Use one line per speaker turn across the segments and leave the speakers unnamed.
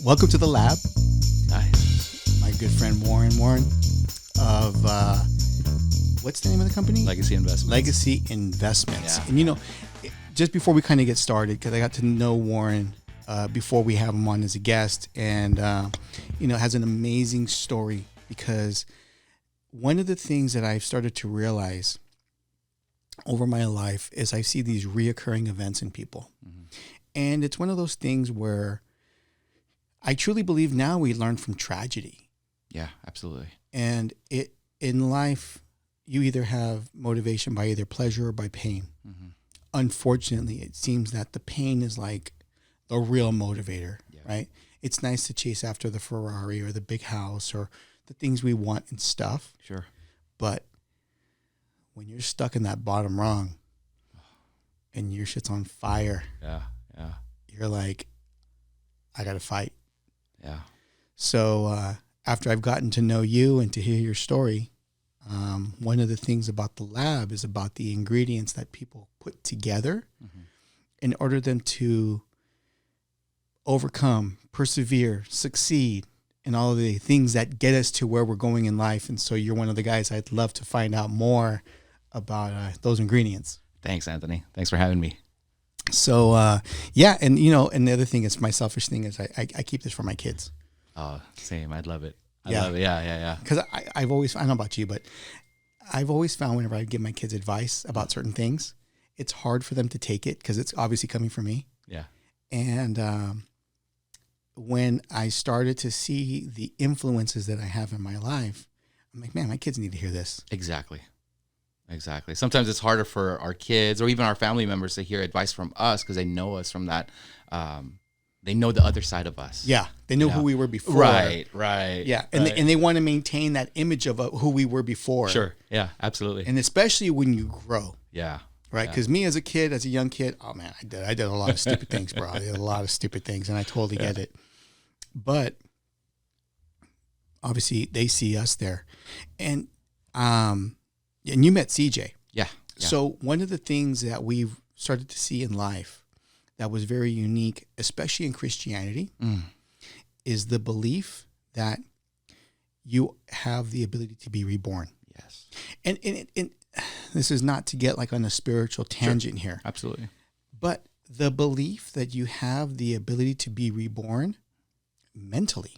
Welcome to the lab.
Nice.
My good friend Warren of what's the name of the company?
Legacy Investments.
Legacy Investments.
Yeah.
And just before we kind of get started, because I got to know Warren before we have him on as a guest, and has an amazing story. Because one of the things that I've started to realize over my life is I see these reoccurring events in people. Mm-hmm. And it's one of those things where I truly believe now we learn from tragedy.
Yeah, absolutely.
And in life, you either have motivation by either pleasure or by pain. Mm-hmm. Unfortunately, it seems that the pain is like the real motivator, right? It's nice to chase after the Ferrari or the big house or the things we want and stuff.
Sure.
But when you're stuck in that bottom rung and your shit's on fire, you're like, I got to fight.
Yeah.
So after I've gotten to know you and to hear your story, one of the things about the lab is about the ingredients that people put together in order them to overcome, persevere, succeed, and all of the things that get us to where we're going in life. And so you're one of the guys I'd love to find out more about those ingredients.
Thanks, Anthony. Thanks for having me.
So, and the other thing is my selfish thing is I keep this for my kids.
Oh, same. I'd love it. I love it. Yeah.
Because I've always, I don't know about you, but I've always found whenever I give my kids advice about certain things, it's hard for them to take it because it's obviously coming from me.
Yeah.
And when I started to see the influences that I have in my life, I'm like, man, my kids need to hear this.
Exactly. Sometimes it's harder for our kids or even our family members to hear advice from us because they know us from that. They know the other side of us.
Yeah, they know who we were before.
Right.
Yeah, and they want to maintain that image of who we were before.
Sure. Yeah, absolutely.
And especially when you grow.
Yeah.
Right, because me as a young kid, oh man, I did a lot of stupid things, bro. I did a lot of stupid things, and I totally get it. But obviously, they see us there, and you met CJ.
Yeah.
So one of the things that we've started to see in life that was very unique, especially in Christianity, is the belief that you have the ability to be reborn.
Yes.
And this is not to get like on a spiritual tangent here.
Absolutely.
But the belief that you have the ability to be reborn mentally,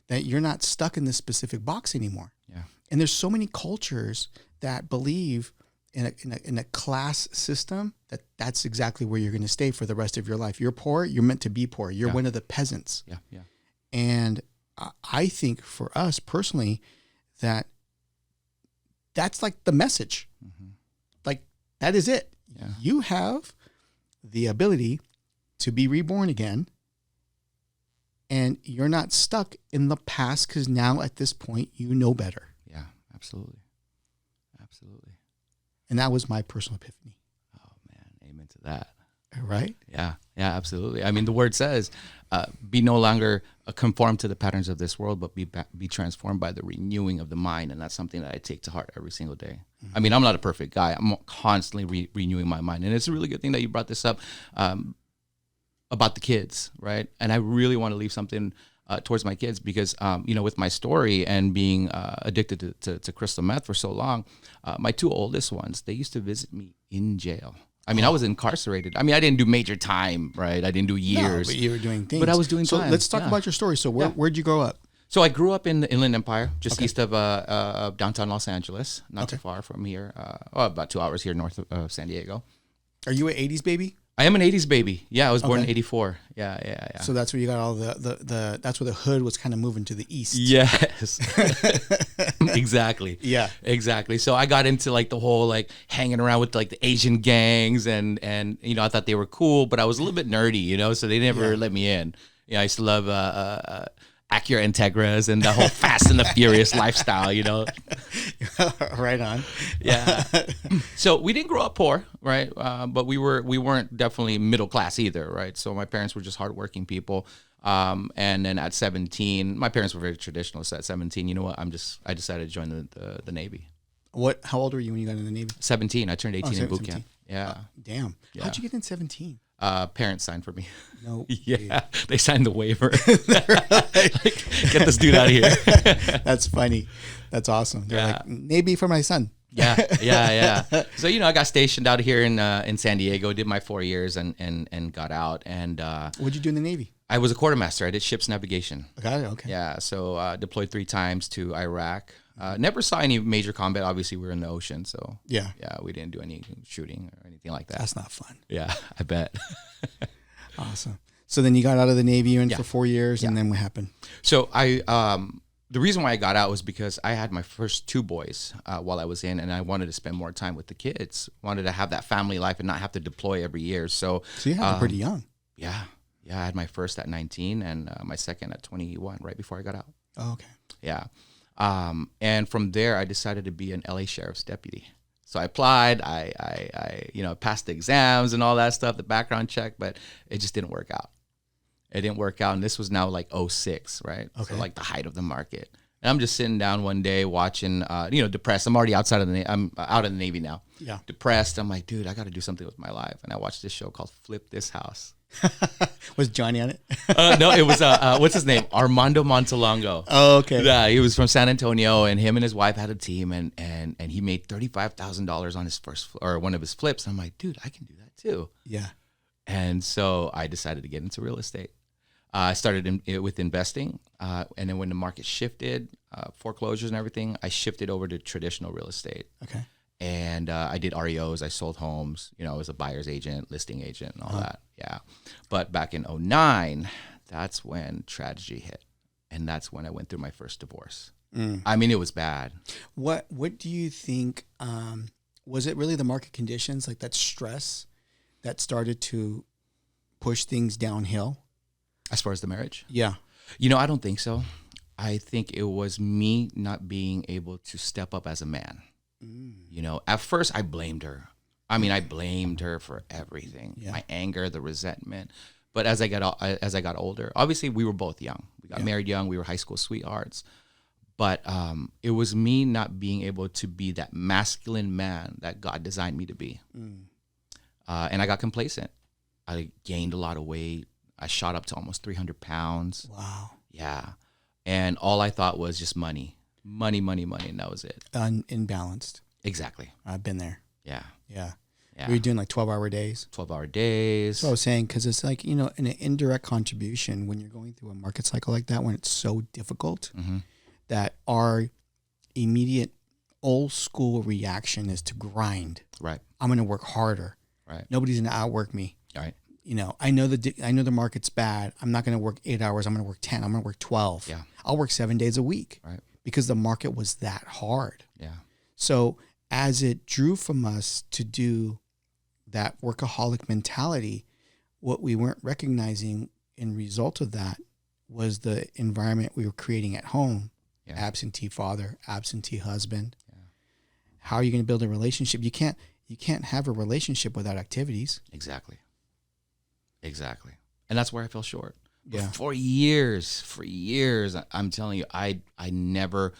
that you're not stuck in this specific box anymore.
Yeah.
And there's so many cultures that believe in a class system that's exactly where you're going to stay for the rest of your life. You're poor, you're meant to be poor. You're one of the peasants.
Yeah.
And I think for us personally that's like the message. Like that is it. Yeah. You have the ability to be reborn again. And you're not stuck in the past because now at this point, you know better.
Yeah, absolutely.
And that was my personal epiphany.
Oh, man. Amen to that.
Right?
Yeah, absolutely. I mean, the word says, be no longer conformed to the patterns of this world, but be transformed by the renewing of the mind. And that's something that I take to heart every single day. I mean, I'm not a perfect guy. I'm constantly renewing my mind. And it's a really good thing that you brought this up about the kids, right? And I really want to leave something towards my kids because, with my story and being addicted to crystal meth for so long, my two oldest ones, they used to visit me in jail. I mean, I was incarcerated. I mean, I didn't do major time, right? I didn't do years.
No, but you were doing things.
But I was doing
time. So let's talk about your story. So where'd you grow up?
So I grew up in the Inland Empire, just east of downtown Los Angeles, not too far from here, about 2 hours here north of San Diego.
Are you an 80s baby?
I am an 80s baby. Yeah, I was born in 84. Yeah.
So that's where you got all that's where the hood was kind of moving to the east.
Yes. Exactly.
Yeah.
Exactly. So I got into like the whole like hanging around with like the Asian gangs and I thought they were cool, but I was a little bit nerdy, so they never let me in. I used to love Acura Integras and the whole Fast and the Furious lifestyle,
Right on.
Yeah. So we didn't grow up poor, right? But we weren't definitely middle class either, right? So my parents were just hardworking people. And then at 17, my parents were very traditional. So at 17, you know what? I decided to join the Navy.
How old were you when you got in the Navy?
17. I turned 18 in boot camp. Yeah.
Damn.
Yeah.
How'd you get in 17?
Parents signed for me.
No.
Yeah, they signed the waiver. Like, get this dude out of here.
That's funny. That's awesome. They're like, maybe for my son.
Yeah. So I got stationed out here in San Diego. Did my 4 years and got out. And
What'd you do in the Navy?
I was a quartermaster. I did ship's navigation.
Got it. Okay.
Yeah. So deployed 3 times to Iraq. Never saw any major combat. Obviously, we were in the ocean, so
yeah,
we didn't do any shooting or anything like that.
That's not fun.
Yeah, I bet.
Awesome. So then you got out of the Navy, you went for 4 years, and then what happened?
So the reason why I got out was because I had my first 2 boys while I was in, and I wanted to spend more time with the kids. Wanted to have that family life and not have to deploy every year. So
you had them pretty young.
Yeah. I had my first at 19 and my second at 21, right before I got out.
Oh, okay.
Yeah. And from there, I decided to be an LA Sheriff's deputy. So I applied, I passed the exams and all that stuff, the background check, but it just didn't work out. It didn't work out. And this was now like 06, right?
Okay.
So like the height of the market. And I'm just sitting down one day watching, depressed. I'm already outside of I'm out of the Navy now.
Yeah.
Depressed. I'm like, dude, I got to do something with my life. And I watched this show called Flip This House.
Was Johnny on it?
No, it was what's his name? Armando Montalongo.
Oh, okay.
Yeah, he was from San Antonio, and him and his wife had a team, and he made $35,000 on his first or one of his flips. I'm like, dude, I can do that too.
Yeah.
And so I decided to get into real estate. I started with investing, and then when the market shifted, foreclosures and everything, I shifted over to traditional real estate.
Okay.
And I did REOs. I sold homes. I was a buyer's agent, listing agent, and all that. Yeah. But back in 09, that's when tragedy hit. And that's when I went through my first divorce. I mean, it was bad.
What do you think, was it really the market conditions, like that stress that started to push things downhill?
As far as the marriage?
Yeah.
I don't think so. I think it was me not being able to step up as a man. At first I blamed her. I mean, I blamed her for everything, my anger, the resentment. But as I got older, obviously we were both young. We got married young. We were high school sweethearts. But it was me not being able to be that masculine man that God designed me to be. And I got complacent. I gained a lot of weight. I shot up to almost 300 pounds.
Wow.
Yeah. And all I thought was just money, and that was it.
Imbalanced.
Exactly.
I've been there.
Yeah.
Were you doing like 12-hour days?
12-hour days.
That's what I was saying, because it's like, an indirect contribution when you're going through a market cycle like that, when it's so difficult, that our immediate old school reaction is to grind.
Right.
I'm going to work harder.
Right.
Nobody's going to outwork me.
Right.
I know the market's bad. I'm not going to work 8 hours. I'm going to work 10. I'm going to work 12.
Yeah.
I'll work 7 days a week.
Right.
Because the market was that hard.
Yeah.
So as it drew from us to do that workaholic mentality, what we weren't recognizing in result of that was the environment we were creating at home. Yeah. Absentee father, absentee husband. Yeah. How are you going to build a relationship? You can't have a relationship without activities.
Exactly. And that's where I fell short.
Yeah.
But for years, I'm telling you, I never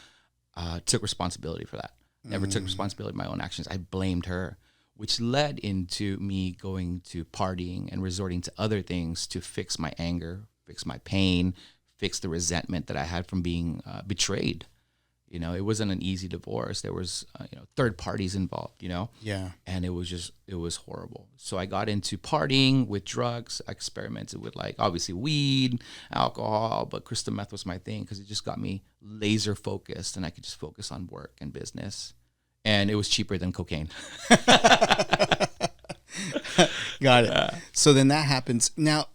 took responsibility for that. Never took responsibility for my own actions. I blamed her, which led into me going to partying and resorting to other things to fix my anger, fix my pain, fix the resentment that I had from being betrayed. It wasn't an easy divorce. There was, third parties involved,
Yeah.
And it was horrible. So I got into partying with drugs. I experimented with obviously weed, alcohol, but crystal meth was my thing because it just got me laser focused and I could just focus on work and business. And it was cheaper than cocaine.
Got it. So then that happens. Now,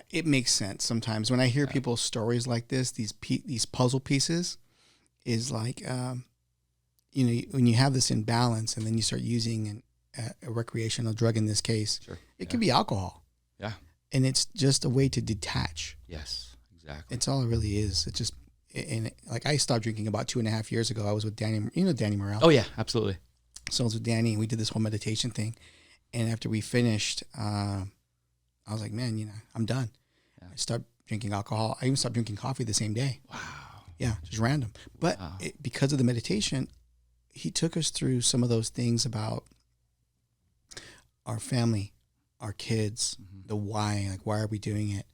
it makes sense sometimes when I hear people's stories like this. These puzzle pieces is like, when you have this imbalance and then you start using a recreational drug in this case, it could be alcohol.
Yeah,
and it's just a way to detach.
Yes, exactly.
It's all it really is. It's just, I stopped drinking about 2.5 years ago. I was with Danny. Danny Morrell.
Oh yeah, absolutely.
So I was with Danny and we did this whole meditation thing, and after we finished, I was like, man, I'm done. Yeah. I stopped drinking alcohol. I even stopped drinking coffee the same day.
Wow.
Yeah, just random. But because of the meditation, he took us through some of those things about our family, our kids, the why, like why are we doing it?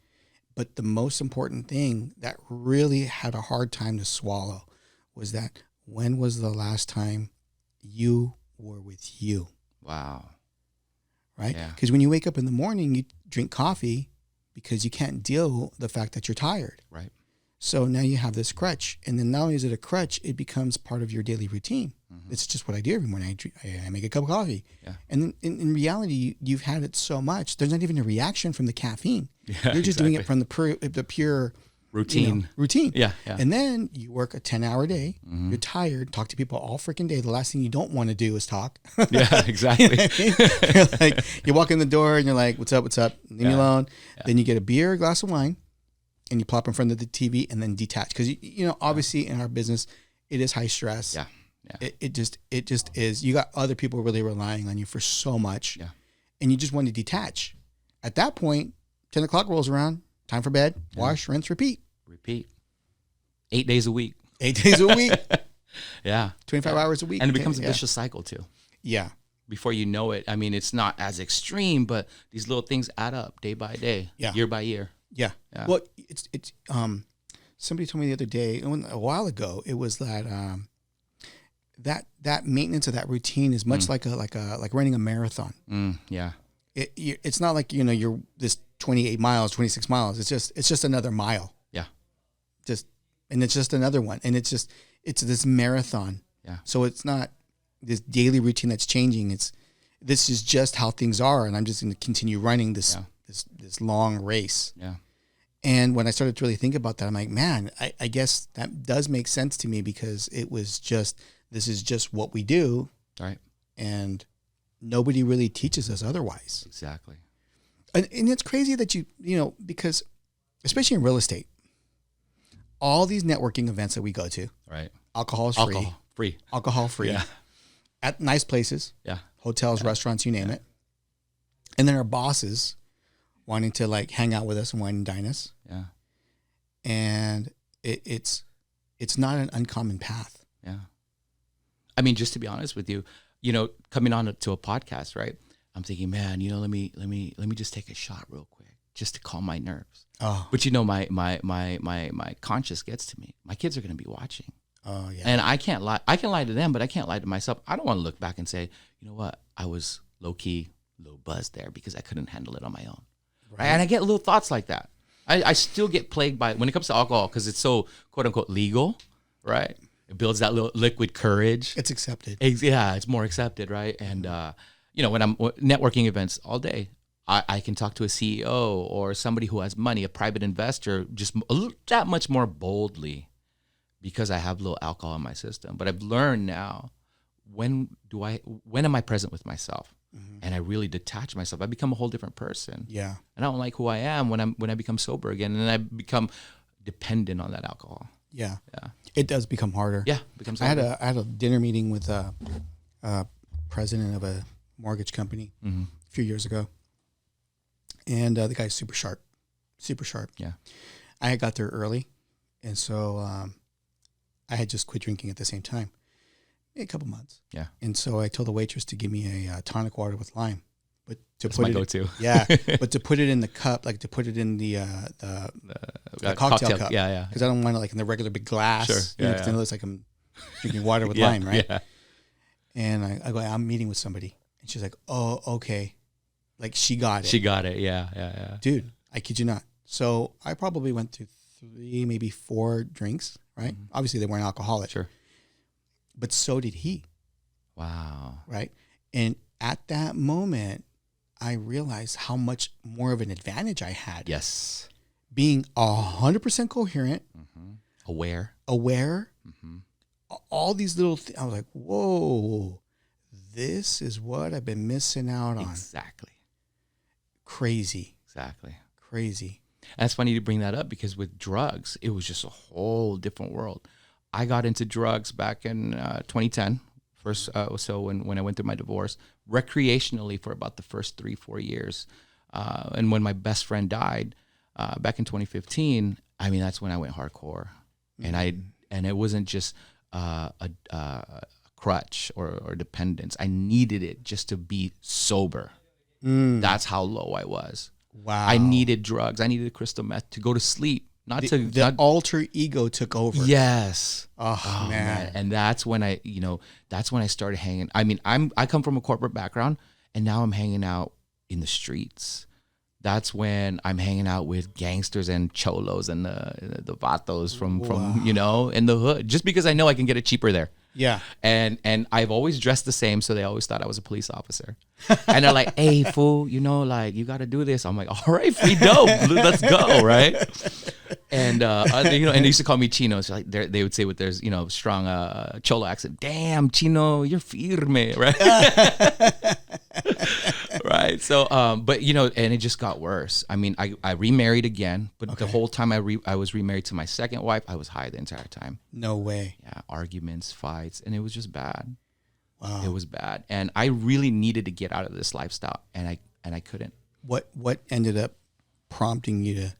But the most important thing that really had a hard time to swallow was that when was the last time you were with you?
Wow.
Right?
Yeah.
Because when you wake up in the morning, you drink coffee because you can't deal with the fact that you're tired.
Right.
So now you have this crutch. And then not only is it a crutch, it becomes part of your daily routine. It's just what I do every morning. I make a cup of coffee.
Yeah.
And in reality, you've had it so much. There's not even a reaction from the caffeine.
Yeah,
You're just doing it from the pure
routine.
routine.
Yeah. Yeah.
And then you work a 10-hour day. You're tired. Talk to people all freaking day. The last thing you don't want to do is talk.
Yeah, exactly.
You know what I mean? You're like, you walk in the door and you're like, what's up? What's up? Leave me alone. Yeah. Then you get a beer, a glass of wine, and you plop in front of the TV and then detach. Because, obviously in our business, it is high stress.
Yeah. Yeah.
It just is. You got other people really relying on you for so much.
Yeah.
And you just want to detach. At that point, 10 o'clock rolls around, time for bed, wash, rinse, repeat.
8 days a week.
8 days a week.
Yeah.
25 hours a week.
And it becomes a vicious cycle too.
Yeah.
Before you know it, I mean, it's not as extreme, but these little things add up day by day, year by year.
Yeah. Well, it's somebody told me the other day, a while ago, it was that that maintenance of that routine is much like running a marathon.
Yeah.
It's not like, you're this 28 miles, 26 miles. It's just another mile.
Yeah.
And it's just another one. And it's this marathon.
Yeah.
So it's not this daily routine that's changing. This is just how things are. And I'm just going to continue running this long race.
Yeah.
And when I started to really think about that, I'm like, man, I guess that does make sense to me, because this is just what we do.
Right.
And nobody really teaches us otherwise.
Exactly.
And it's crazy that because especially in real estate, all these networking events that we go to,
right?
Alcohol free.
Yeah.
At nice places.
Yeah.
Hotels, restaurants, you name it. And then our bosses wanting to like hang out with us and wine and dine us.
Yeah.
And it's not an uncommon path.
Yeah. I mean, just to be honest with you, coming on to a podcast, right? I'm thinking, man, let me just take a shot real quick, just to calm my nerves.
Oh.
But my conscience gets to me. My kids are going to be watching.
Oh yeah.
And I can't lie. I can lie to them, but I can't lie to myself. I don't want to look back and say, you know what? I was low buzzed there because I couldn't handle it on my own. Right. And I get little thoughts like that. I still get plagued by it when it comes to alcohol, because it's so quote unquote legal, right? It builds that little liquid courage.
It's accepted.
Yeah, it's more accepted, right? And when I'm networking events all day, I can talk to a CEO or somebody who has money, a private investor, just that much more boldly, because I have a little alcohol in my system. But I've learned now, when am I present with myself? Mm-hmm. And I really detach myself. I become a whole different person.
Yeah.
And I don't like who I am when I become sober again, and I become dependent on that alcohol.
Yeah.
Yeah.
It does become harder.
Yeah. It becomes
I
harder.
had a dinner meeting with a president of a mortgage company a few years ago. And the guy's super sharp.
Yeah.
I had got there early. And so I had just quit drinking at the same time. A couple months.
Yeah.
And so I told the waitress to give me a tonic water with lime. But to
That's
put
my
it
go-to.
Yeah. But to put it in the cup, like to put it in the cocktail cup.
Yeah.
Because I don't want it like in the regular big glass.
Sure. Yeah.
Because then it looks like I'm drinking water with lime, right?
Yeah.
And I go, I'm meeting with somebody. And she's like, oh, okay. Like she got it.
She got it. Yeah.
Dude, I kid you not. So I probably went through 3, maybe 4 drinks, right? Mm-hmm. Obviously they weren't alcoholic.
Sure.
But so did he.
Wow.
Right? And at that moment, I realized how much more of an advantage I had.
Yes.
Being 100% coherent.
Mm-hmm. Aware.
Mm-hmm. All these little things. I was like, whoa, this is what I've been missing out on.
Exactly.
Crazy.
Exactly.
Crazy.
And it's funny to bring that up, because with drugs, it was just a whole different world. I got into drugs back in 2010, first. So when I went through my divorce, recreationally for about the first 3-4 years. And when my best friend died back in 2015, I mean, that's when I went hardcore. Mm-hmm. And it wasn't just a crutch or dependence. I needed it just to be sober. That's how low I was.
Wow.
I needed drugs. I needed crystal meth to go to sleep.
The alter ego took over.
Yes.
Oh, man.
And that's when that's when I started hanging. I mean, I come from a corporate background, and now I'm hanging out in the streets. That's when I'm hanging out with gangsters and cholos and the vatos from in the hood, just because I know I can get it cheaper there.
Yeah.
And I've always dressed the same, so they always thought I was a police officer. And they're like, "Hey, fool, like you got to do this." I'm like, "All right, free dope, let's go, right?" And and they used to call me Chino. So like they would say with their strong cholo accent, "Damn, Chino, you're firme," right? Right. So, but and it just got worse. I mean, I remarried again, but the whole time I was remarried to my second wife, I was high the entire time.
No way.
Yeah, arguments, fights, and it was just bad.
Wow.
It was bad, and I really needed to get out of this lifestyle, and I couldn't.
What ended up prompting you to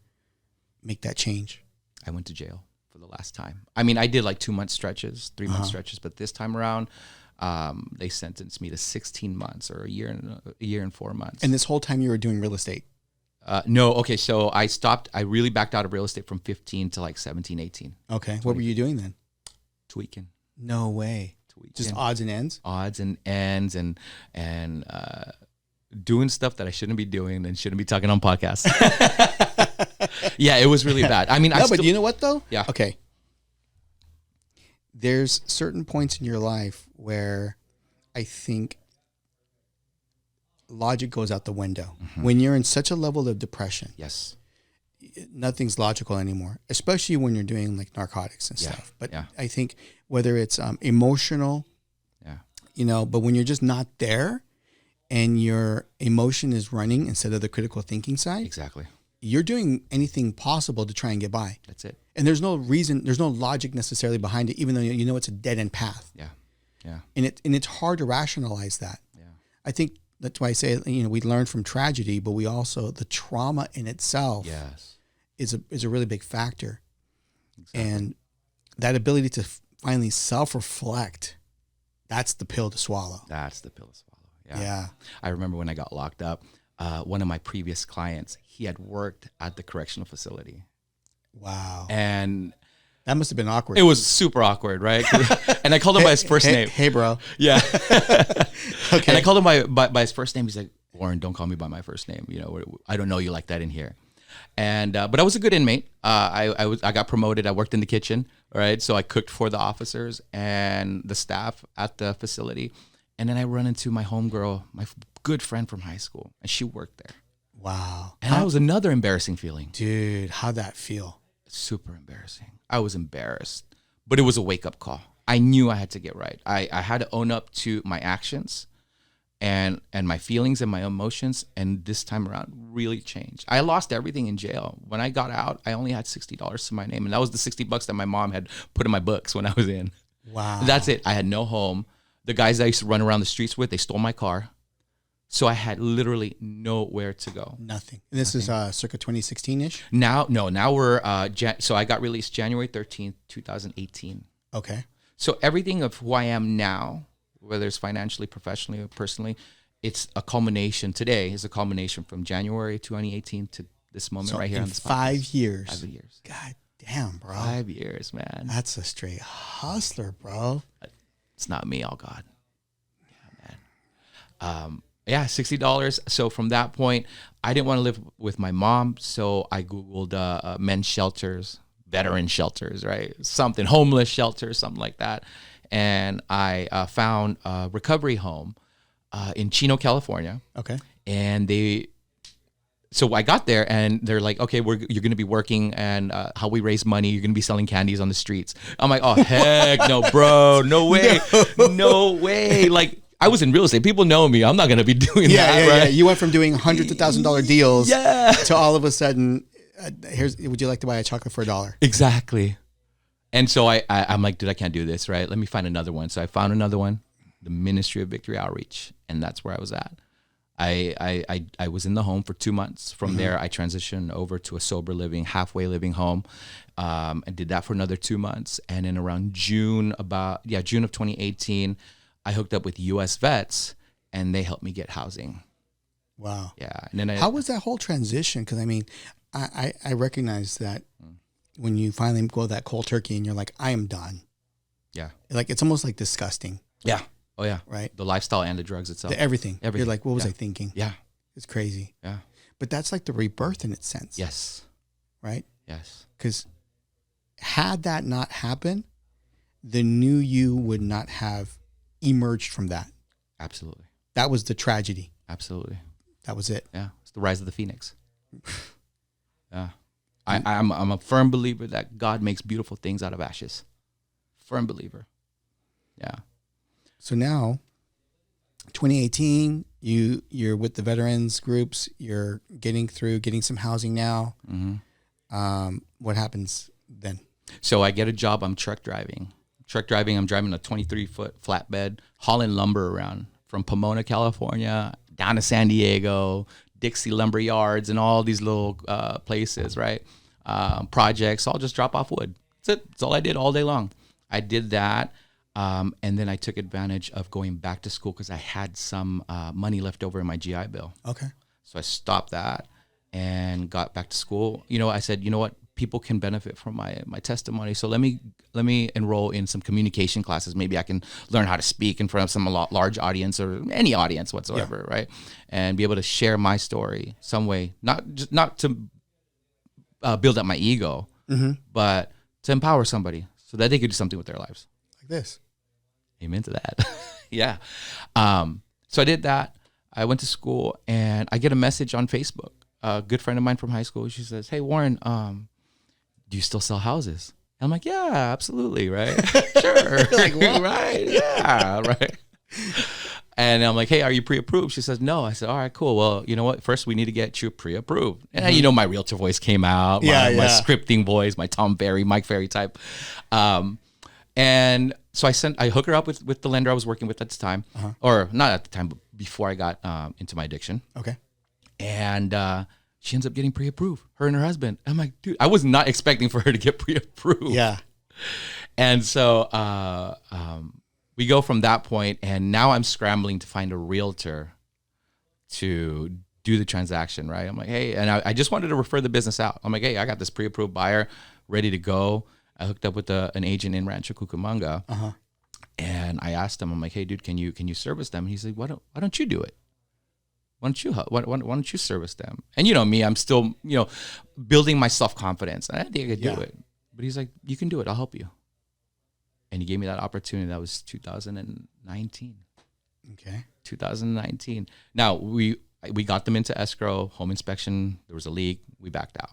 make that change?
I went to jail for the last time. I mean, I did like 2 month stretches, 3 month stretches, but this time around, they sentenced me to 16 months or a year and 4 months.
And this whole time you were doing real estate?
No. Okay. So I stopped. I really backed out of real estate from 15 to like 17, 18.
Okay. What were you doing then?
Tweaking.
No way. Just odds and ends?
Odds and ends and doing stuff that I shouldn't be doing and shouldn't be talking on podcasts. Yeah, it was really bad. I mean,
but you know what though?
Yeah.
Okay. There's certain points in your life where I think logic goes out the window. Mm-hmm. When you're in such a level of depression.
Yes.
Nothing's logical anymore, especially when you're doing like narcotics and stuff. But I think whether it's emotional, but when you're just not there and your emotion is running instead of the critical thinking side.
Exactly.
You're doing anything possible to try and get by.
That's it.
And there's no reason, there's no logic necessarily behind it, even though it's a dead end path.
Yeah. Yeah.
And it's hard to rationalize that. Yeah. I think that's why I say, we learn from tragedy, but we also, the trauma in itself is a really big factor. Exactly. And that ability to finally self-reflect, that's the pill to swallow.
That's the pill to swallow.
Yeah.
I remember when I got locked up, one of my previous clients, he had worked at the correctional facility.
Wow.
And
that must have been awkward.
It was super awkward, right? And I called him by his first name.
Hey, bro.
Yeah. Okay. And I called him by his first name. He's like, "Warren, don't call me by my first name. I don't know you like that in here." And but I was a good inmate. I got promoted. I worked in the kitchen, right? So I cooked for the officers and the staff at the facility. And then I run into my homegirl, my good friend from high school, and she worked there.
Wow.
And that was another embarrassing feeling.
Dude, how'd that feel?
Super embarrassing. I was embarrassed, but it was a wake-up call. I knew I had to get right. I had to own up to my actions and my feelings and my emotions, and this time around really changed. I lost everything in jail. When I got out, I only had $60 to my name, and that was the $60 that my mom had put in my books when I was in.
Wow.
That's it. I had no home. The guys I used to run around the streets with, they stole my car. So I had literally nowhere to go.
Nothing. And this is circa 2016-ish?
Now we're, so I got released January 13th, 2018.
Okay.
So everything of who I am now, whether it's financially, professionally, or personally, it's a culmination. Today is a culmination from January 2018 to this moment right here on this podcast.
5 years.
5 years.
God damn, bro.
5 years, man.
That's a straight hustler, bro.
It's not me, all God. Yeah, man. $60. So from that point, I didn't want to live with my mom. So I Googled men's shelters, veteran shelters, right? Something, homeless shelters, something like that. And I found a recovery home in Chino, California.
Okay.
And so I got there and they're like, "Okay, you're going to be working and how we raise money, you're going to be selling candies on the streets." I'm like, "Oh, heck no, bro. No way. No way." Like, I was in real estate. People know me. I'm not going to be doing that, right? Yeah.
You went from doing hundreds of $1,000 deals to all of a sudden, would you like to buy a chocolate for $1?
Exactly. And so I'm like, dude, I can't do this, right? Let me find another one. So I found another one, the Ministry of Victory Outreach. And that's where I was at. I was in the home for 2 months. From there, I transitioned over to a sober living, halfway living home. And did that for another 2 months. And in around June of 2018, I hooked up with U.S. Vets, and they helped me get housing.
Wow.
Yeah. And then
How was that whole transition? Because I mean, I recognize that when you finally go that cold turkey and you're like, I am done.
Yeah.
Like it's almost like disgusting.
Yeah. Oh yeah.
Right.
The lifestyle and the drugs itself.
Everything. You're like, what was I thinking?
Yeah.
It's crazy.
Yeah.
But that's like the rebirth in its sense.
Yes.
Right.
Yes.
Because had that not happened, the new you would not have emerged from that.
Absolutely.
That was the tragedy.
Absolutely.
That was it.
Yeah. It's the rise of the phoenix. Yeah. I'm a firm believer that God makes beautiful things out of ashes. Firm believer. Yeah.
So now, 2018, you're with the veterans groups. You're getting some housing now.
Mm-hmm.
What happens then?
So I get a job. I'm truck driving. I'm driving a 23-foot flatbed, hauling lumber around from Pomona, California, down to San Diego, Dixie Lumber Yards, and all these little places, right? Projects. I'll just drop off wood. That's it. That's all I did all day long. I did that. And then I took advantage of going back to school because I had some money left over in my GI Bill.
Okay.
So I stopped that and got back to school. You know, I said, you know what? People can benefit from my testimony. So let me enroll in some communication classes. Maybe I can learn how to speak in front of some large audience or any audience whatsoever, right? And be able to share my story some way, not to build up my ego, but to empower somebody so that they could do something with their lives.
Like this.
Amen to that. Yeah. So I did that. I went to school and I get a message on Facebook. A good friend of mine from high school, she says, "Hey, Warren, do you still sell houses?" And I'm like, "Yeah, absolutely." Right. Sure.
Like, what?
Right. Yeah. Right. And I'm like, "Hey, are you pre-approved?" She says, "No." I said, "All right, cool. Well, you know what? First, we need to get you pre-approved." And you know, my realtor voice came out, my scripting voice, my Tom Ferry, Mike Ferry type. And so I hook her up with the lender I was working with at the time, or not at the time, but before I got into my addiction.
Okay.
And she ends up getting pre-approved, her and her husband. I'm like, dude, I was not expecting for her to get pre-approved.
Yeah.
And so we go from that point, and now I'm scrambling to find a realtor to do the transaction, right? I'm like, hey, and I just wanted to refer the business out. I'm like, hey, I got this pre-approved buyer ready to go. I hooked up with an agent in Rancho Cucamonga, and I asked him, I'm like, hey, dude, can you service them? And he's like, why don't you do it? Why don't you service them? And you know me, I'm still, building my self-confidence. I think I could do it. But he's like, you can do it. I'll help you. And he gave me that opportunity. That was 2019.
Okay.
2019. Now, we got them into escrow, home inspection. There was a leak. We backed out.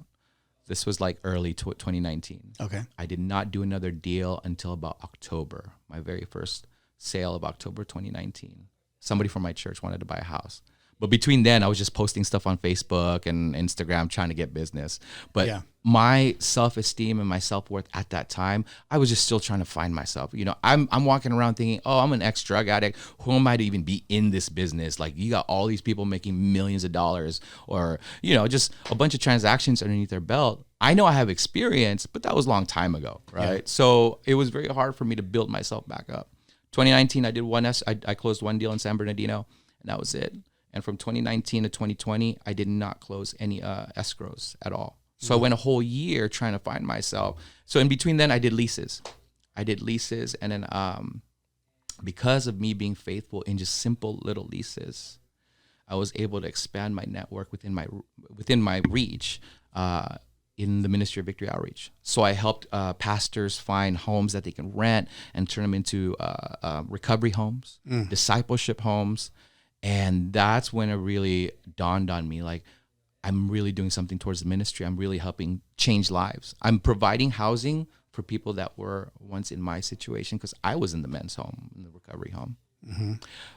This was like early 2019.
Okay.
I did not do another deal until about October, my very first sale of October 2019. Somebody from my church wanted to buy a house. But between then, I was just posting stuff on Facebook and Instagram trying to get business. But my self-esteem and my self-worth at that time, I was just still trying to find myself. I'm walking around thinking, oh, I'm an ex-drug addict. Who am I to even be in this business? Like, you got all these people making millions of dollars or, just a bunch of transactions underneath their belt. I know I have experience, but that was a long time ago, right? Yeah. So it was very hard for me to build myself back up. 2019, I did I closed one deal in San Bernardino, and that was it. And from 2019 to 2020, I did not close any escrows at all. So I went a whole year trying to find myself. So in between then, I did leases. And then because of me being faithful in just simple little leases, I was able to expand my network within my reach in the Ministry of Victory Outreach. So I helped pastors find homes that they can rent and turn them into recovery homes, discipleship homes. And that's when it really dawned on me, like, I'm really doing something towards the ministry. I'm really helping change lives. I'm providing housing for people that were once in my situation, because I was in the men's home, in the recovery home.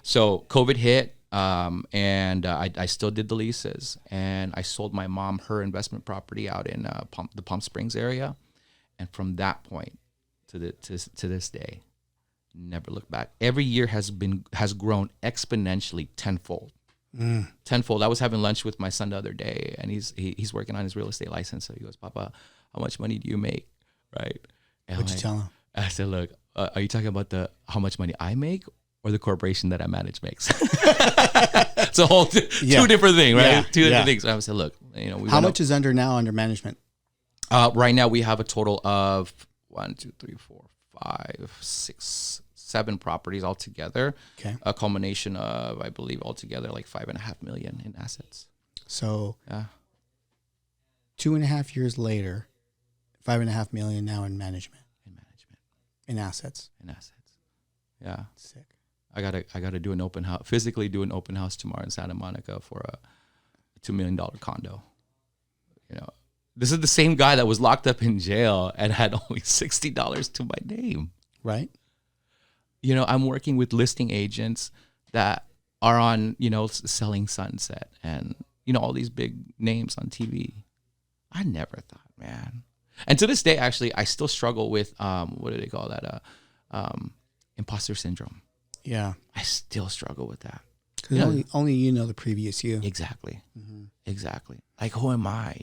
So COVID hit, and I still did the leases. And I sold my mom her investment property out in the Palm Springs area. And from that point to this day, never look back. Every year has grown exponentially tenfold. Tenfold. I was having lunch with my son the other day, and he's working on his real estate license. So he goes, "Papa, how much money do you make?" Right? And
What'd you tell him?
I said, "Look, are you talking about how much money I make, or the corporation that I manage makes?" That's a whole two different thing, right?
Yeah.
Two different things. So I said, look,
How much is under management?
Right now we have a total of 1, 2, 3, 4, 5, 6, 7 properties altogether.
Okay.
A culmination of, I believe, altogether like $5.5 million in assets.
So
yeah,
2.5 years later, $5.5 million now in management. In assets.
Yeah.
Sick.
I gotta do an open house, physically do an open house tomorrow in Santa Monica for a $2 million condo. This is the same guy that was locked up in jail and had only $60 to my name.
Right.
I'm working with listing agents that are on, Selling Sunset and, all these big names on TV. I never thought, man. And to this day, actually, I still struggle with, what do they call that? Imposter syndrome.
Yeah.
I still struggle with that.
Because only the previous you.
Exactly. Mm-hmm. Exactly. Like, who am I,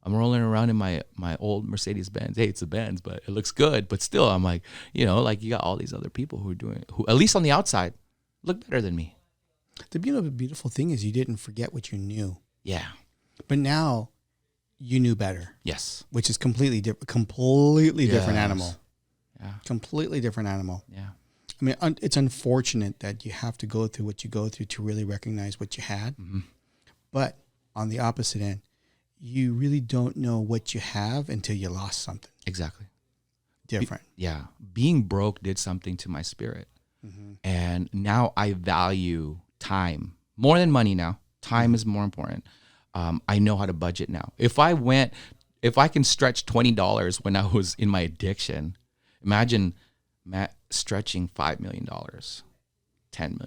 I'm rolling around in my old Mercedes Benz. Hey, it's a Benz, but it looks good. But still, I'm like, you got all these other people who at least on the outside, look better than me.
The beautiful thing is you didn't forget what you knew.
Yeah.
But now you knew better.
Yes.
Which is completely different animal.
Yeah.
Completely different animal.
Yeah.
I mean, it's unfortunate that you have to go through what you go through to really recognize what you had.
Mm-hmm.
But on the opposite end, you really don't know what you have until you lost something.
Exactly.
Different.
Yeah. Being broke did something to my spirit. Mm-hmm. And now I value time more than money now. Time is more important. I know how to budget now. If I can stretch $20 when I was in my addiction, imagine stretching $5 million, $10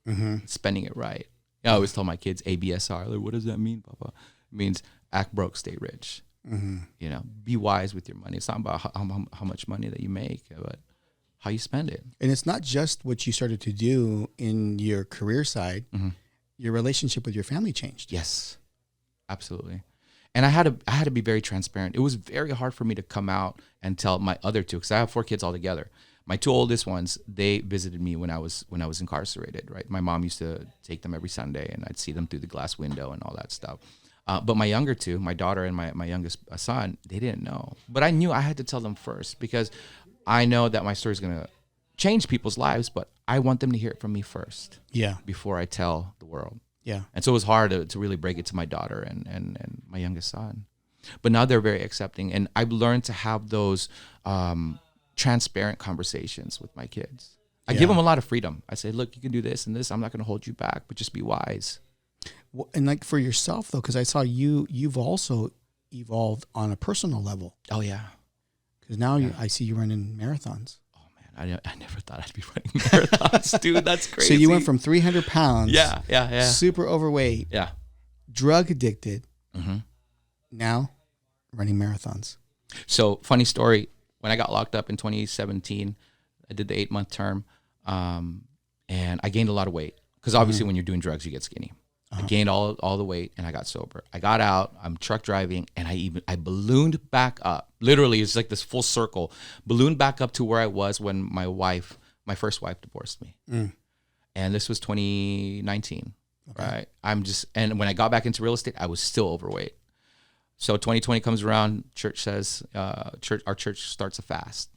million, spending it right. I always tell my kids ABSR. Like, what does that mean, Papa? It means act broke, stay rich. Mm-hmm. Be wise with your money. It's not about how much money that you make, but how you spend it. And
it's not just what you started to do in your career side. Mm-hmm. Your relationship with your family changed.
Yes, absolutely. And I had to be very transparent. It was very hard for me to come out and tell my other two, because I have 4 kids altogether. My 2 oldest ones, they visited me when I was incarcerated, right? My mom used to take them every Sunday, and I'd see them through the glass window and all that stuff. But my younger 2, my daughter and my youngest son, they didn't know. But I knew I had to tell them first, because I know that my story is going to change people's lives, but I want them to hear it from me first.
Yeah.
Before I tell the world.
Yeah.
And so it was hard to really break it to my daughter and my youngest son. But now they're very accepting. And I've learned to have those transparent conversations with my kids. I give them a lot of freedom. I say, look, you can do this and this. I'm not going to hold you back, but just be wise.
Well, and like for yourself, though, because I saw you've also evolved on a personal level.
Oh, yeah.
Because now I see you running marathons.
I never thought I'd be running marathons, dude. That's crazy.
So you went from 300 pounds.
Yeah.
Super overweight.
Yeah.
Drug addicted.
Mm-hmm.
Now running marathons.
So funny story. When I got locked up in 2017, I did the 8-month term, and I gained a lot of weight. Because obviously when you're doing drugs, you get skinny. I gained all the weight and I got sober. I got out, I'm truck driving, and I ballooned back up. Literally, it's like this full circle. Ballooned back up to where I was when my first wife divorced me. And this was 2019, right? And when I got back into real estate, I was still overweight. So 2020 comes around, church says, our church starts a fast.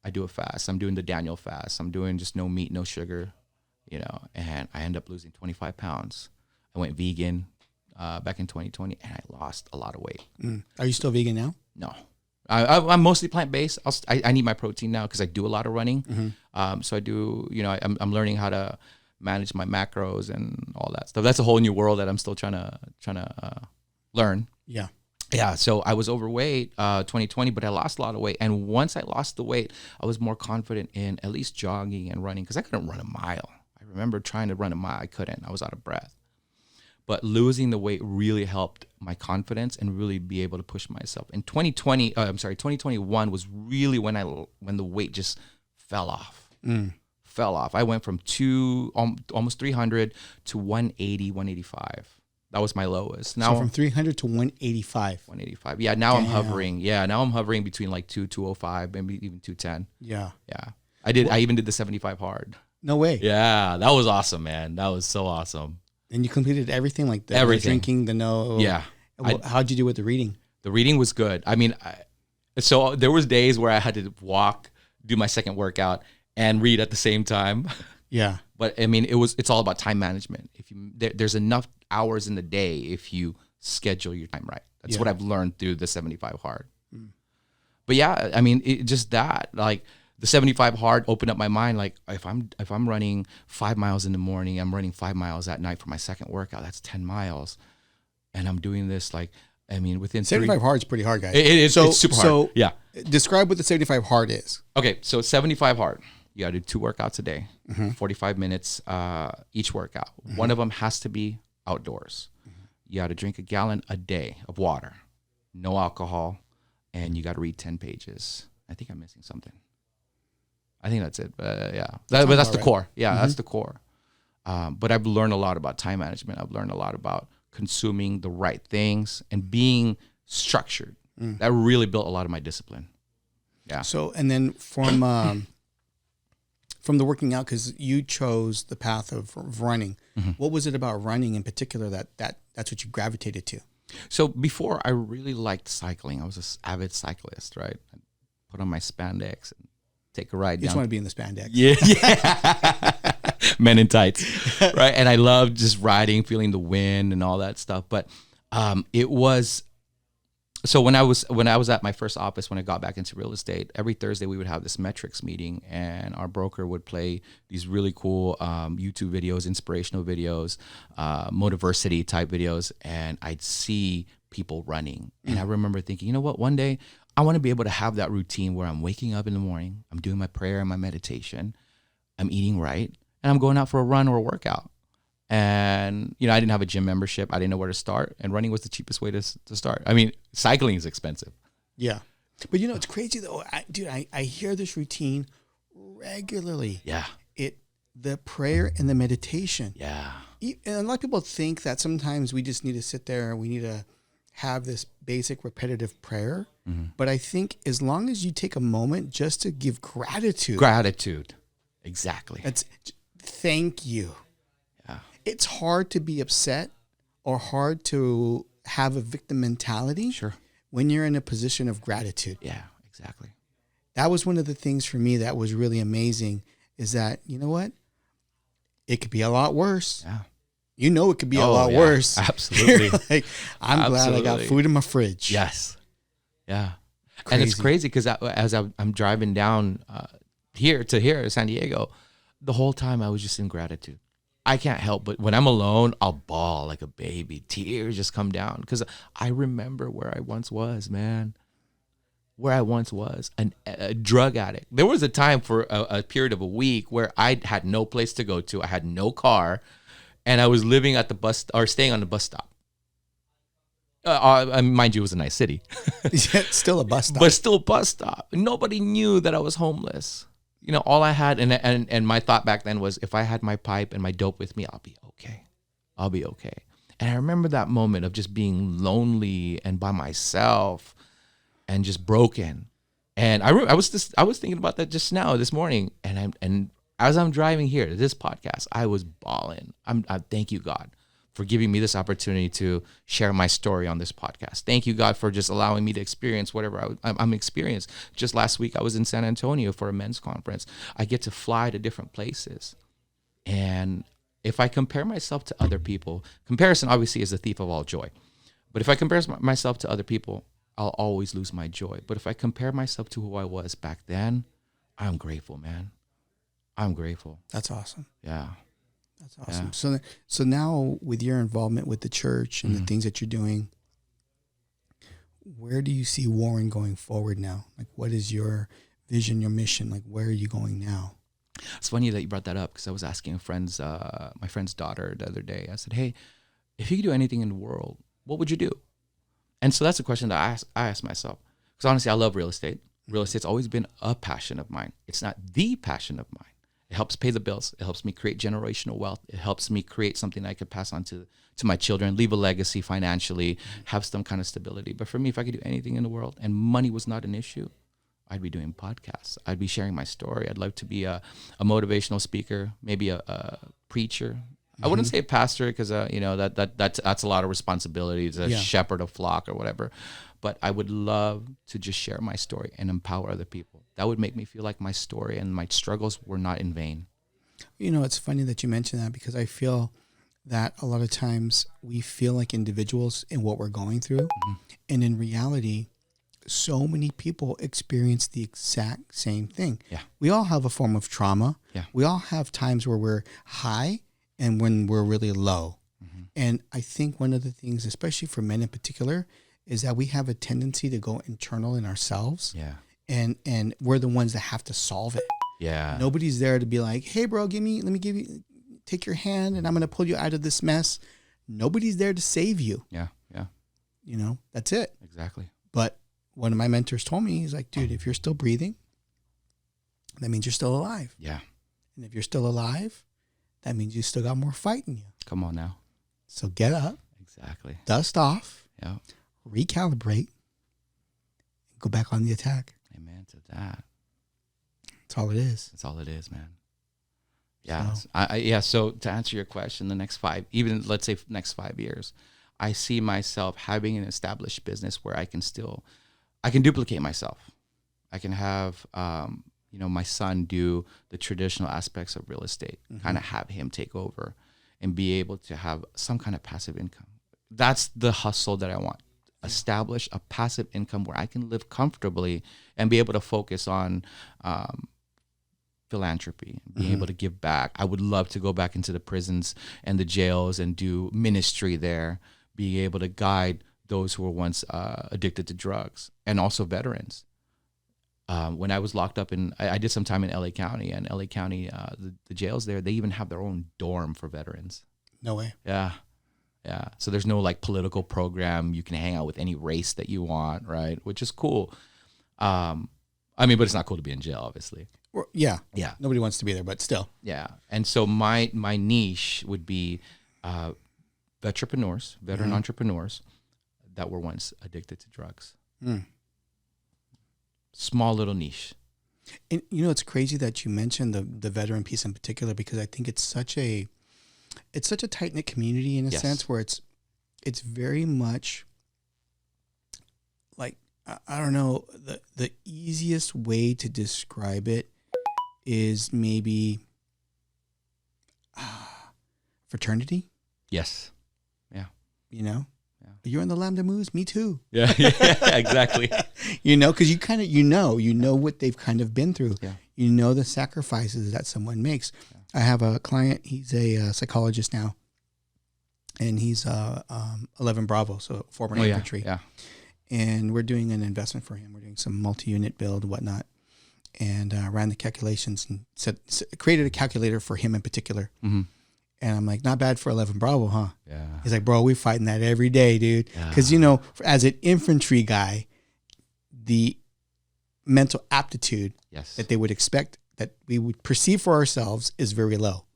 I do a fast. I'm doing the Daniel fast. I'm doing just no meat, no sugar, and I end up losing 25 pounds. I went vegan back in 2020, and I lost a lot of weight.
Are you still vegan now?
No. I'm mostly plant-based. I need my protein now because I do a lot of running. So I do, I'm learning how to manage my macros and all that stuff. That's a whole new world that I'm still trying to learn.
Yeah.
Yeah, so I was overweight 2020, but I lost a lot of weight. And once I lost the weight, I was more confident in at least jogging and running because I couldn't run a mile. I remember trying to run a mile. I couldn't. I was out of breath. But losing the weight really helped my confidence and really be able to push myself. In 2021 was really when the weight just fell off. Fell off. I went from almost 300 to 180, 185. That was my lowest. Now
so from 300 to 185.
185. Yeah, now I'm hovering. Yeah, now I'm hovering between like 205, maybe even 210.
Yeah.
Yeah. I even did the 75 hard.
No way.
Yeah, that was awesome, man. That was so awesome.
And you completed everything, like the
Everything.
drinking, the no.
Yeah.
How'd you do with the reading?
The reading was good. I mean, so there was days where I had to walk, do my second workout, and read at the same time.
Yeah.
But I mean, it's all about time management. If you there's enough hours in the day if you schedule your time right. That's what I've learned through the 75 hard. But yeah, I mean, just that, like the 75 hard opened up my mind. Like if I'm running 5 miles in the morning, I'm running 5 miles at night for my second workout. That's 10 miles, and I'm doing this like. I mean, within
75 hard is pretty hard, guys.
It is. It's super hard. So yeah.
Describe what the 75 hard is.
Okay, so 75 hard. You got to do 2 workouts a day, 45 minutes each workout. One of them has to be outdoors. You got to drink a gallon a day of water, no alcohol, and you got to read 10 pages. I think I'm missing something. I think that's it. Yeah, but that's the core. Yeah, that's the core. But I've learned a lot about time management. I've learned a lot about consuming the right things and being structured. That really built a lot of my discipline. Yeah.
So, and then from the working out, because you chose the path of running, what was it about running in particular that's what you gravitated to?
So before, I really liked cycling. I was an avid cyclist, right? I'd put on my spandex and take a ride
You just
down.
want to be in the spandex.
Yeah. Men in tights, right? And I loved just riding, feeling the wind and all that stuff. But it was so when I was at my first office, when I got back into real estate, every Thursday we would have this metrics meeting, and our broker would play these really cool YouTube videos, inspirational videos, motiversity type videos, and I'd see people running. And I remember thinking, you know what? One day I want to be able to have that routine where I'm waking up in the morning, I'm doing my prayer and my meditation, I'm eating right, and I'm going out for a run or a workout. And, you know, I didn't have a gym membership. I didn't know where to start. And running was the cheapest way to start. I mean, cycling is expensive.
Yeah. But, you know, it's crazy, though. I hear this routine regularly.
Yeah.
The prayer and the meditation.
Yeah.
And a lot of people think that sometimes we just need to sit there and we need to have this basic repetitive prayer. But I think as long as you take a moment just to give gratitude.
Gratitude. Exactly.
Thank you.
Yeah.
It's hard to be upset or hard to have a victim mentality.
Sure.
When you're in a position of gratitude.
Yeah, exactly.
That was one of the things for me that was really amazing, is that, you know what? It could be a lot worse.
Yeah.
You know it could be a lot worse.
Absolutely.
Like, I'm glad I got food in my fridge.
Yes. Yeah.
Crazy.
And it's crazy because as I'm driving down here to San Diego, the whole time I was just in gratitude. I can't help but when I'm alone, I'll bawl like a baby. Tears just come down because I remember where I once was, man. Where I once was, a drug addict. There was a time for a period of a week where I had no place to go to. I had no car, and I was living at the bus or staying on the bus stop. Mind you, it was a nice city.
Still a bus stop.
But still a bus stop. Nobody knew that I was homeless. You know, all I had, and my thought back then was, if I had my pipe and my dope with me, I'll be okay. I'll be okay. And I remember that moment of just being lonely and by myself and just broken. And I was thinking about that just now, this morning. And as I'm driving here to this podcast, I was bawling. I thank you, God, for giving me this opportunity to share my story on this podcast. Thank you, God, for just allowing me to experience whatever I'm experiencing. Just last week, I was in San Antonio for a men's conference. I get to fly to different places. And if I compare myself to other people, comparison obviously is the thief of all joy. But if I compare myself to other people, I'll always lose my joy. But if I compare myself to who I was back then, I'm grateful, man. I'm grateful.
That's awesome.
Yeah.
That's awesome. Yeah. So now with your involvement with the church and the things that you're doing, where do you see Warren going forward now? Like, what is your vision, your mission? Like, where are you going now?
It's funny that you brought that up because I was asking my friend's daughter the other day. I said, hey, if you could do anything in the world, what would you do? And so that's a question that I ask myself. Because honestly, I love real estate. Real estate's always been a passion of mine. It's not the passion of mine. It helps pay the bills. It helps me create generational wealth. It helps me create something I could pass on to my children, leave a legacy financially, have some kind of stability. But for me, if I could do anything in the world and money was not an issue, I'd be doing podcasts. I'd be sharing my story. I'd love to be a motivational speaker, maybe a preacher. I wouldn't say a pastor because that's a lot of responsibility to shepherd a flock or whatever. But I would love to just share my story and empower other people. That would make me feel like my story and my struggles were not in vain.
It's funny that you mentioned that, because I feel that a lot of times we feel like individuals in what we're going through. Mm-hmm. And in reality, so many people experience the exact same thing.
Yeah.
We all have a form of trauma.
Yeah.
We all have times where we're high and when we're really low. Mm-hmm. And I think one of the things, especially for men in particular, is that we have a tendency to go internal in ourselves.
Yeah.
And we're the ones that have to solve it.
Yeah.
Nobody's there to be like, hey, bro, take your hand and I'm going to pull you out of this mess. Nobody's there to save you.
Yeah. Yeah.
That's it.
Exactly.
But one of my mentors told me, he's like, dude, if you're still breathing, that means you're still alive.
Yeah.
And if you're still alive, that means you still got more fight in you.
Come on now.
So get up.
Exactly.
Dust off.
Yeah.
Recalibrate. Go back on the attack.
Amen to that.
That's all it is.
That's all it is, man. Yeah. So to answer your question, the next let's say next 5 years, I see myself having an established business where I can duplicate myself. I can have, my son do the traditional aspects of real estate, mm-hmm. kind of have him take over and be able to have some kind of passive income. That's the hustle that I want. Establish a passive income where I can live comfortably and be able to focus on philanthropy, being mm-hmm. able to give back. I would love to go back into the prisons and the jails and do ministry there, being able to guide those who were once addicted to drugs, and also veterans. When I was locked up I did some time in LA County, and LA County, the jails there, they even have their own dorm for veterans.
No way.
Yeah. Yeah. So there's no like political program. You can hang out with any race that you want, right? Which is cool. But it's not cool to be in jail, obviously.
Yeah.
Yeah.
Nobody wants to be there, but still.
Yeah. And so my niche would be veteran mm-hmm. entrepreneurs that were once addicted to drugs. Mm. Small little niche.
And it's crazy that you mentioned the veteran piece in particular, because I think it's such a tight-knit community in a sense, where it's very much like, I don't know, the easiest way to describe it is maybe fraternity.
Yes. Yeah.
Yeah. You're in the Lambda Moose, me too.
Yeah, exactly.
Because you kind of, what they've kind of been through.
Yeah.
The sacrifices that someone makes. Yeah. I have a client, he's a psychologist now, and he's 11 Bravo, so former infantry.
Yeah.
And we're doing an investment for him. We're doing some multi-unit build, whatnot, and ran the calculations and created a calculator for him in particular. Mm-hmm. And I'm like, not bad for 11 Bravo, huh?
Yeah.
He's like, bro, we're fighting that every day, dude. Because, as an infantry guy, the mental aptitude that they would expect, that we would perceive for ourselves, is very low.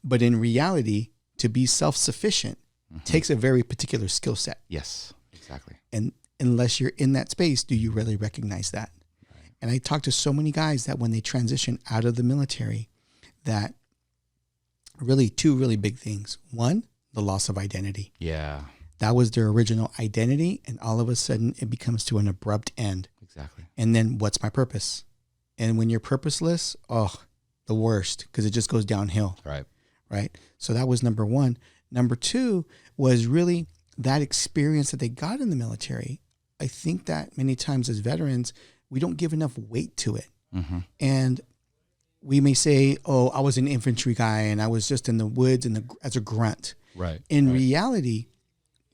But in reality, to be self-sufficient mm-hmm. takes a very particular skill set.
Yes, exactly.
And unless you're in that space, do you really recognize that? Right. And I talk to so many guys that when they transition out of the military, that really two really big things. One, the loss of identity.
Yeah.
That was their original identity, and all of a sudden it becomes to an abrupt end.
Exactly.
And then what's my purpose? And when you're purposeless, the worst, because it just goes downhill. Right. So that was number one. Number two was really that experience that they got in the military. I think that many times as veterans, we don't give enough weight to it. Mm-hmm. And we may say, I was an infantry guy and I was just in the woods as a grunt.
Right.
In reality,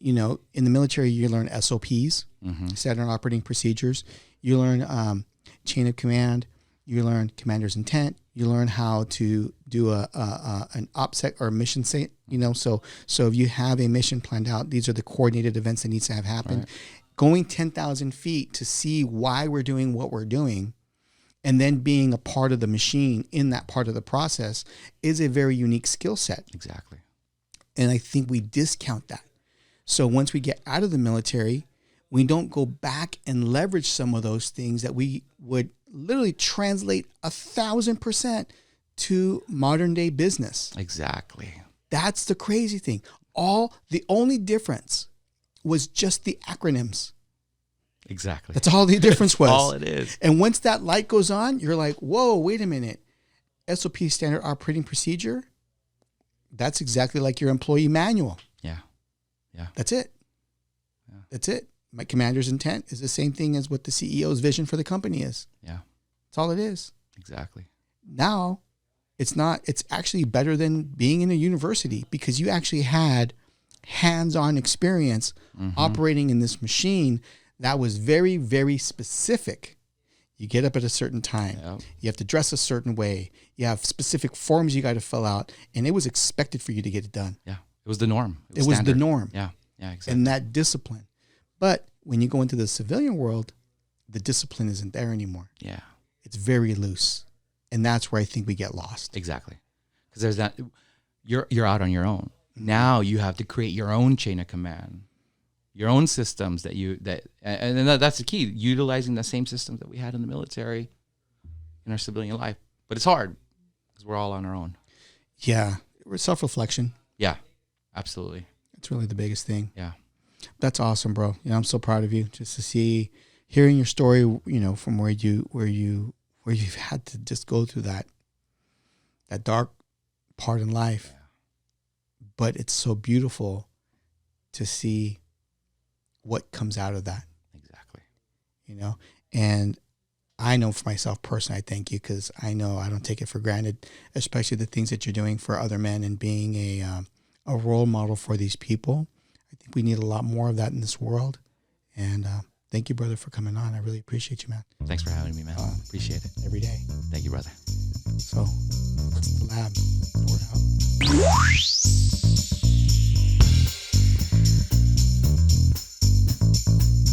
in the military, you learn SOPs, mm-hmm. standard operating procedures. You learn chain of command. You learn commander's intent. You learn how to do an OPSEC or a mission set. So if you have a mission planned out, these are the coordinated events that needs to have happened. Right. Going 10,000 feet to see why we're doing what we're doing, and then being a part of the machine in that part of the process, is a very unique skill set.
Exactly.
And I think we discount that. So once we get out of the military, we don't go back and leverage some of those things that we would literally translate 1,000% to modern day business.
Exactly.
That's the crazy thing. The only difference was just the acronyms.
Exactly.
That's all the difference was.
All it is.
And once that light goes on, you're like, whoa, wait a minute. SOP, standard operating procedure, that's exactly like your employee manual.
Yeah. Yeah.
That's it. Yeah. That's it. My commander's intent is the same thing as what the CEO's vision for the company is.
Yeah.
That's all it is.
Exactly.
Now, it's actually better than being in a university because you actually had hands-on experience operating in this machine that was very, very specific. You get up at a certain time. Yep. You have to dress a certain way. You have specific forms you got to fill out, and it was expected for you to get it done.
Yeah, it was the norm.
It was the norm.
Yeah, yeah, exactly.
And that discipline. But when you go into the civilian world, the discipline isn't there anymore.
Yeah.
It's very loose. And that's where I think we get lost.
Exactly. Because there's that, you're out on your own. Now you have to create your own chain of command, your own systems that's the key, utilizing the same systems that we had in the military in our civilian life. But it's hard because we're all on our own.
Yeah. Self-reflection.
Yeah, absolutely.
It's really the biggest thing.
Yeah.
That's awesome, bro. I'm so proud of you just to hearing your story, from where you've had to just go through that dark part in life. Yeah. But it's so beautiful to see what comes out of that.
Exactly.
And I know for myself personally, I thank you because I know I don't take it for granted, especially the things that you're doing for other men and being a role model for these people. I think we need a lot more of that in this world. And thank you, brother, for coming on. I really appreciate you, man.
Thanks for having me, man. Appreciate it.
Every day.
Thank you, brother.
So, the lab.